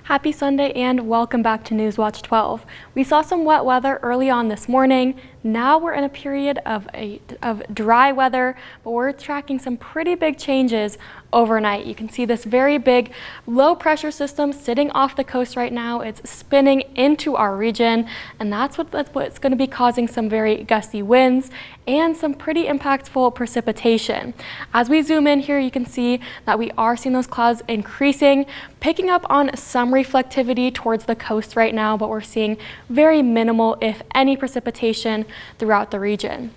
Happy Sunday and welcome back to Newswatch 12. We saw some wet weather early on this morning. Now we're in a period of dry weather, but we're tracking some pretty big changes overnight. You can see this very big low pressure system sitting off the coast right now. It's spinning into our region, and that's what's going to be causing some very gusty winds and some pretty impactful precipitation. As we zoom in here, you can see that we are seeing those clouds increasing, picking up on some reflectivity towards the coast right now, but we're seeing very minimal, if any, precipitation throughout the region.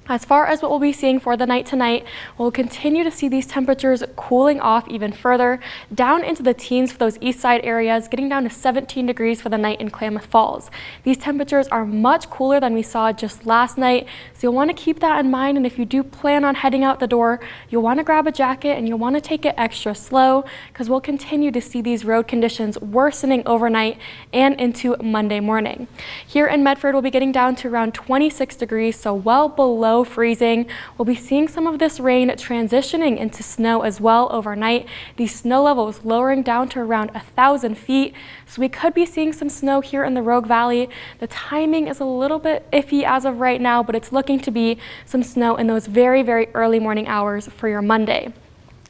As far as what we'll be seeing for the night tonight, we'll continue to see these temperatures cooling off even further, down into the teens for those east side areas, getting down to 17 degrees for the night in Klamath Falls. These temperatures are much cooler than we saw just last night, so you'll want to keep that in mind, and if you do plan on heading out the door, you'll want to grab a jacket and you'll want to take it extra slow, because we'll continue to see these road conditions worsening overnight and into Monday morning. Here in Medford, we'll be getting down to around 26 degrees, so well below freezing. We'll be seeing some of this rain transitioning into snow as well overnight. These snow levels lowering down to around 1,000 feet. So we could be seeing some snow here in the Rogue Valley. The timing is a little bit iffy as of right now, but it's looking to be some snow in those very, very early morning hours for your Monday.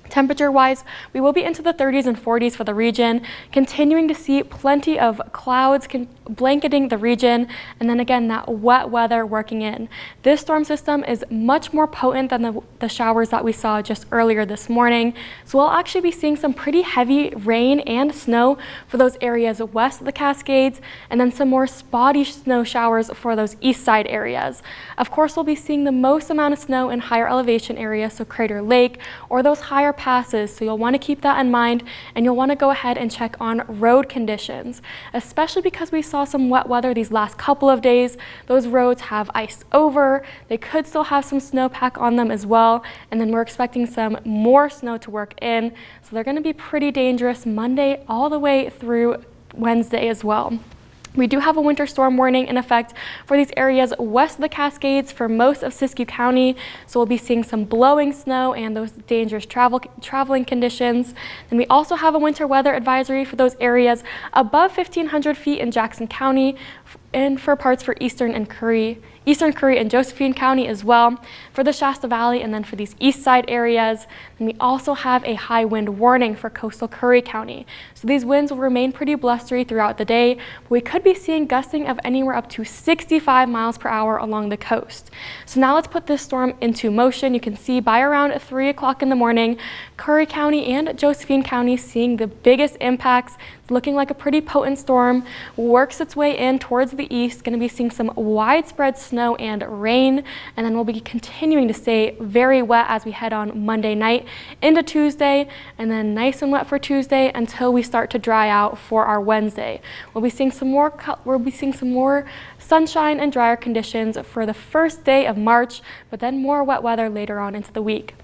Temperature-wise, we will be into the 30s and 40s for the region, continuing to see plenty of clouds blanketing the region, and then again, that wet weather working in. This storm system is much more potent than the showers that we saw just earlier this morning, so we'll actually be seeing some pretty heavy rain and snow for those areas west of the Cascades, and then some more spotty snow showers for those east side areas. Of course, we'll be seeing the most amount of snow in higher elevation areas, so Crater Lake or those higher passes, so you'll want to keep that in mind, and you'll want to go ahead and check on road conditions, especially because we saw some wet weather these last couple of days. Those roads have iced over. They could still have some snowpack on them as well, and then we're expecting some more snow to work in, so they're going to be pretty dangerous Monday all the way through Wednesday as well. We do have a winter storm warning in effect for these areas west of the Cascades for most of Siskiyou County, so we'll be seeing some blowing snow and those dangerous traveling conditions. Then we also have a winter weather advisory for those areas above 1,500 feet in Jackson County and for parts for Eastern Curry and Josephine County as well, for the Shasta Valley, and then for these east side areas. And we also have a high wind warning for coastal Curry County. So these winds will remain pretty blustery throughout the day, but we could be seeing gusting of anywhere up to 65 miles per hour along the coast. So now let's put this storm into motion. You can see by around 3 o'clock in the morning, Curry County and Josephine County seeing the biggest impacts. It's looking like a pretty potent storm, works its way in towards the east, going to be seeing some widespread snow and rain, and then we'll be continuing to stay very wet as we head on Monday night into Tuesday, and then nice and wet for Tuesday until we start to dry out for our Wednesday. We'll be seeing some more sunshine and drier conditions for the first day of March, but then more wet weather later on into the week.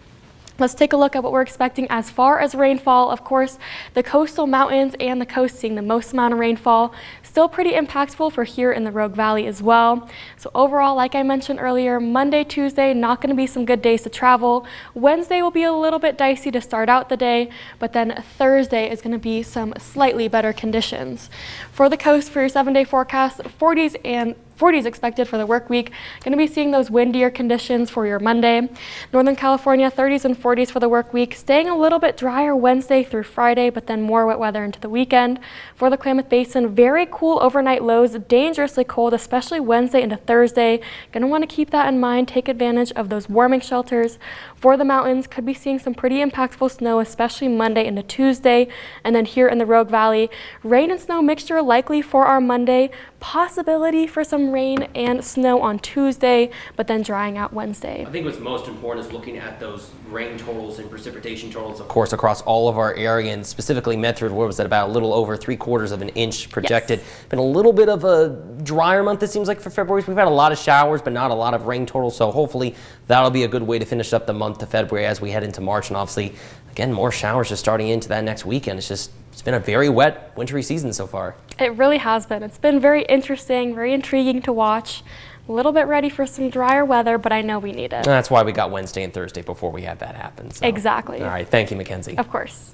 Let's take a look at what we're expecting as far as rainfall. Of course, the coastal mountains and the coast seeing the most amount of rainfall. Still pretty impactful for here in the Rogue Valley as well. So overall, like I mentioned earlier, Monday, Tuesday, not going to be some good days to travel. Wednesday will be a little bit dicey to start out the day, but then Thursday is going to be some slightly better conditions. For the coast, for your 7-day forecast, 40s expected for the work week. Going to be seeing those windier conditions for your Monday. Northern California, 30s and 40s for the work week. Staying a little bit drier Wednesday through Friday, but then more wet weather into the weekend. For the Klamath Basin, very cool overnight lows, dangerously cold, especially Wednesday into Thursday. Going to want to keep that in mind. Take advantage of those warming shelters. For the mountains, could be seeing some pretty impactful snow, especially Monday into Tuesday. And then here in the Rogue Valley, rain and snow mixture likely for our Monday. Possibility for some rain and snow on Tuesday, but then drying out Wednesday. I think what's most important is looking at those rain totals and precipitation totals, of course, across all of our area, and specifically Medford, where was that about a little over 3/4 of an inch projected. Yes. Been a little bit of a drier month, it seems like, for February. We've had a lot of showers, but not a lot of rain totals, so hopefully that'll be a good way to finish up the month of February as we head into March, and obviously, again, more showers just starting into that next weekend. It's been a very wet, wintry season so far. It really has been. It's been very interesting, very intriguing to watch. A little bit ready for some drier weather, but I know we need it. That's why we got Wednesday and Thursday before we had that happen. So. Exactly. All right. Thank you, Mackenzie. Of course.